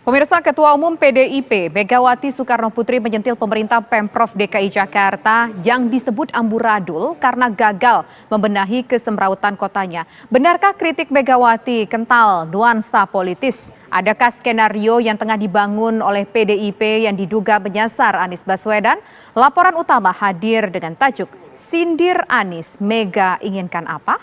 Pemirsa, Ketua Umum PDIP Megawati Soekarnoputri menyentil pemerintah Pemprov DKI Jakarta yang disebut amburadul karena gagal membenahi kesemrautan kotanya. Benarkah kritik Megawati kental nuansa politis? Adakah skenario yang tengah dibangun oleh PDIP yang diduga menyasar Anies Baswedan? Laporan utama hadir dengan tajuk Sindir Anies, Mega inginkan apa?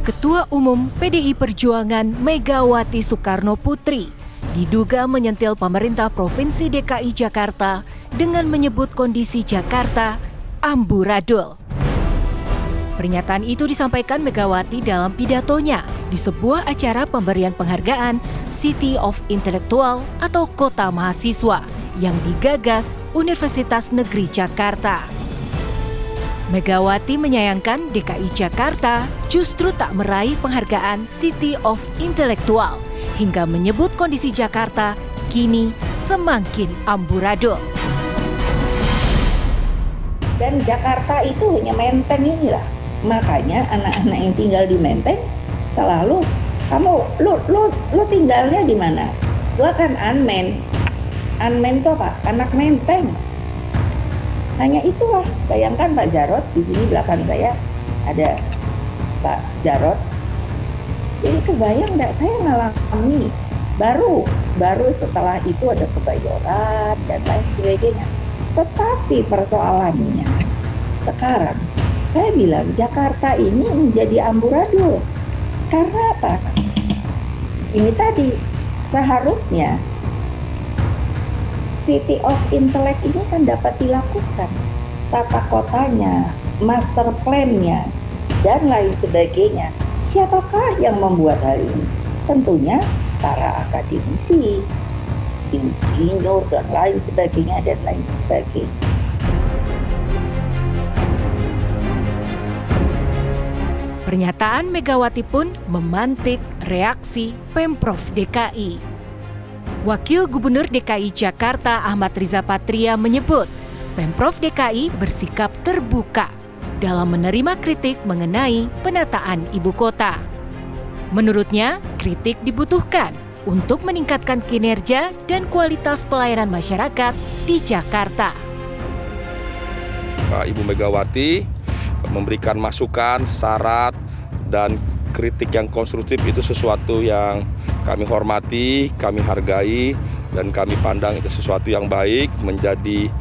Ketua Umum PDI Perjuangan Megawati Soekarnoputri diduga menyentil pemerintah Provinsi DKI Jakarta dengan menyebut kondisi Jakarta amburadul. Pernyataan itu disampaikan Megawati dalam pidatonya di sebuah acara pemberian penghargaan City of Intellectual atau Kota Mahasiswa yang digagas Universitas Negeri Jakarta. Megawati menyayangkan DKI Jakarta justru tak meraih penghargaan City of Intellectual hingga menyebut kondisi Jakarta kini semakin amburadul. Dan Jakarta itu hanya Menteng inilah. Makanya anak-anak yang tinggal di Menteng selalu lu tinggalnya di mana? Gua kan unmen. Unmen itu apa? Anak Menteng. Hanya itulah, bayangkan Pak Jarod, di sini belakang saya ada Pak Jarod. Jadi kebayang enggak saya ngalami baru setelah itu ada Kebayoran dan lain sebagainya. Tetapi persoalannya sekarang saya bilang Jakarta ini menjadi amburadul. Karena apa? Ini tadi seharusnya City of Intellect ini kan dapat dilakukan. Tata kotanya, master plan-nya, dan lain sebagainya. Siapakah yang membuat hal ini? Tentunya para akademisi, insinyur, dan lain sebagainya. Pernyataan Megawati pun memantik reaksi Pemprov DKI. Wakil Gubernur DKI Jakarta Ahmad Riza Patria menyebut Pemprov DKI bersikap terbuka dalam menerima kritik mengenai penataan ibu kota. Menurutnya, kritik dibutuhkan untuk meningkatkan kinerja dan kualitas pelayanan masyarakat di Jakarta. Ibu Megawati memberikan masukan, saran, dan kritik yang konstruktif itu sesuatu yang kami hormati, kami hargai, dan kami pandang itu sesuatu yang baik, menjadi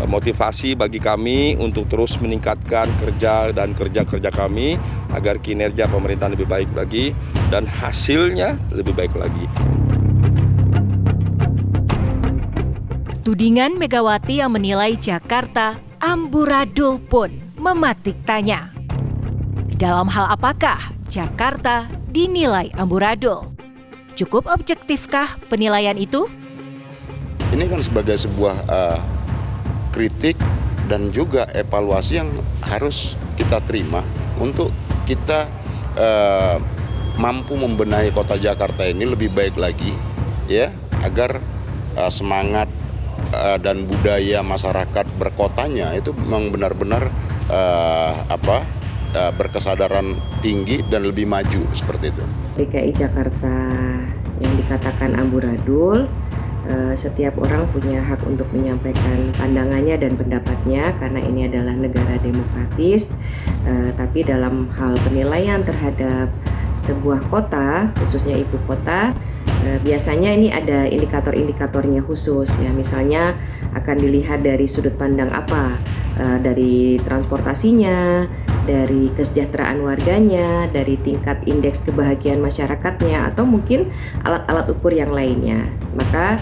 motivasi bagi kami untuk terus meningkatkan kerja kami agar kinerja pemerintahan lebih baik lagi dan hasilnya lebih baik lagi. Tudingan Megawati yang menilai Jakarta amburadul pun mematik tanya. Dalam hal apakah Jakarta dinilai amburadul? Cukup objektifkah penilaian itu? Ini kan sebagai sebuah kritik dan juga evaluasi yang harus kita terima untuk kita mampu membenahi kota Jakarta ini lebih baik lagi, ya, agar semangat dan budaya masyarakat berkotanya itu memang benar-benar berkesadaran tinggi dan lebih maju seperti itu. DKI Jakarta yang dikatakan amburadul, setiap orang punya hak untuk menyampaikan pandangannya dan pendapatnya karena ini adalah negara demokratis. Tapi dalam hal penilaian terhadap sebuah kota, khususnya ibu kota, biasanya ini ada indikator-indikatornya khusus ya. Misalnya akan dilihat dari sudut pandang apa, dari transportasinya, dari kesejahteraan warganya, dari tingkat indeks kebahagiaan masyarakatnya, atau mungkin alat-alat ukur yang lainnya. Maka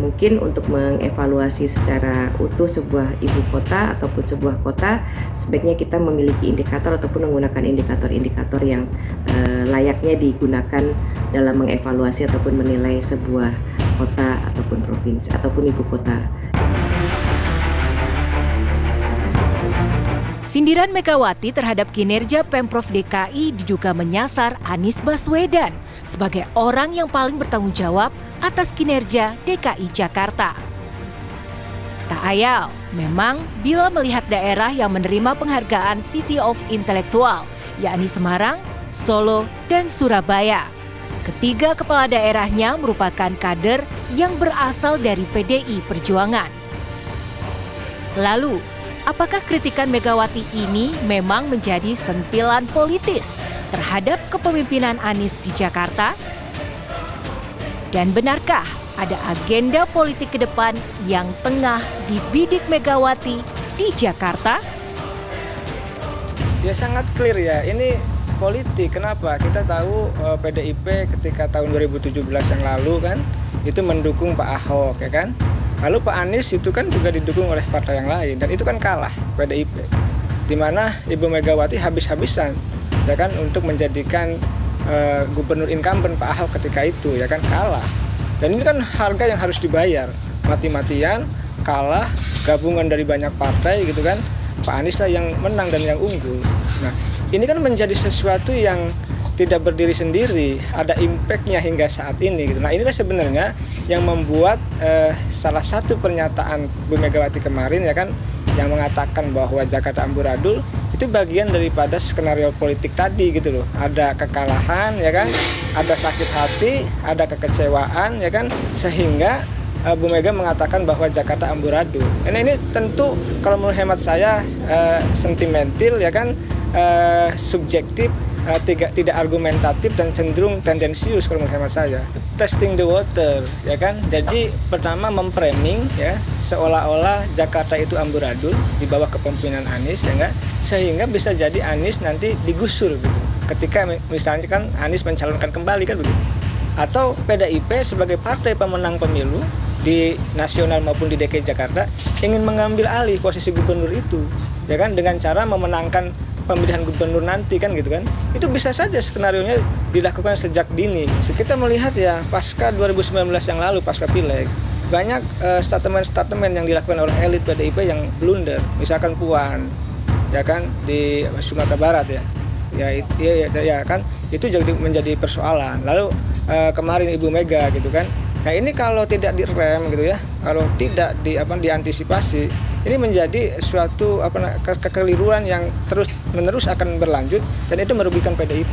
mungkin untuk mengevaluasi secara utuh sebuah ibu kota ataupun sebuah kota, sebaiknya kita memiliki indikator ataupun menggunakan indikator-indikator yang layaknya digunakan dalam mengevaluasi ataupun menilai sebuah kota ataupun provinsi ataupun ibu kota. Sindiran Megawati terhadap kinerja Pemprov DKI diduga menyasar Anies Baswedan sebagai orang yang paling bertanggung jawab atas kinerja DKI Jakarta. Tak ayal, memang bila melihat daerah yang menerima penghargaan City of Intellectual, yakni Semarang, Solo, dan Surabaya. Ketiga kepala daerahnya merupakan kader yang berasal dari PDI Perjuangan. Lalu, apakah kritikan Megawati ini memang menjadi sentilan politis terhadap kepemimpinan Anies di Jakarta? Dan benarkah ada agenda politik ke depan yang tengah dibidik Megawati di Jakarta? Ya sangat clear ya, ini politik. Kenapa? Kita tahu PDIP ketika tahun 2017 yang lalu kan, itu mendukung Pak Ahok ya kan. Lalu Pak Anies itu kan juga didukung oleh partai yang lain dan itu kan kalah PDIP. Di mana Ibu Megawati habis-habisan ya kan untuk menjadikan gubernur incumbent Pak Ahok ketika itu ya kan kalah. Dan ini kan harga yang harus dibayar, mati-matian, kalah, gabungan dari banyak partai gitu kan, Pak Anies lah yang menang dan yang unggul. Nah, ini kan menjadi sesuatu yang tidak berdiri sendiri, ada impact-nya hingga saat ini gitu. Nah, inilah sebenarnya yang membuat salah satu pernyataan Bu Megawati kemarin ya kan, yang mengatakan bahwa Jakarta amburadul itu bagian daripada skenario politik tadi gitu loh. Ada kekalahan ya kan, ada sakit hati, ada kekecewaan ya kan, sehingga Bu Mega mengatakan bahwa Jakarta amburadul. Nah, ini tentu kalau menurut hemat saya sentimental ya kan, subjektif, tidak argumentatif dan cenderung tendensius kalau menurut hemat saya. Testing the water ya kan. Jadi pertama memframing ya seolah-olah Jakarta itu amburadul di bawah kepemimpinan Anies ya enggak, sehingga bisa jadi Anies nanti digusur gitu. Ketika misalnya kan Anies mencalonkan kembali kan begitu. Atau PDIP sebagai partai pemenang pemilu di nasional maupun di DKI Jakarta ingin mengambil alih posisi gubernur itu ya kan, dengan cara memenangkan pemilihan gubernur nanti kan gitu kan. Itu bisa saja skenarionya dilakukan sejak dini. Kita melihat ya pasca 2019 yang lalu, pasca Pileg, banyak statement-statement yang dilakukan oleh elit PDIP yang blunder. Misalkan Puan ya kan di Sumatera Barat ya. Ya kan itu jadi menjadi persoalan. Lalu kemarin Ibu Mega gitu kan. Nah, ini kalau tidak direm gitu ya, kalau tidak diantisipasi, ini menjadi suatu kekeliruan yang terus-menerus akan berlanjut dan itu merugikan PDIP.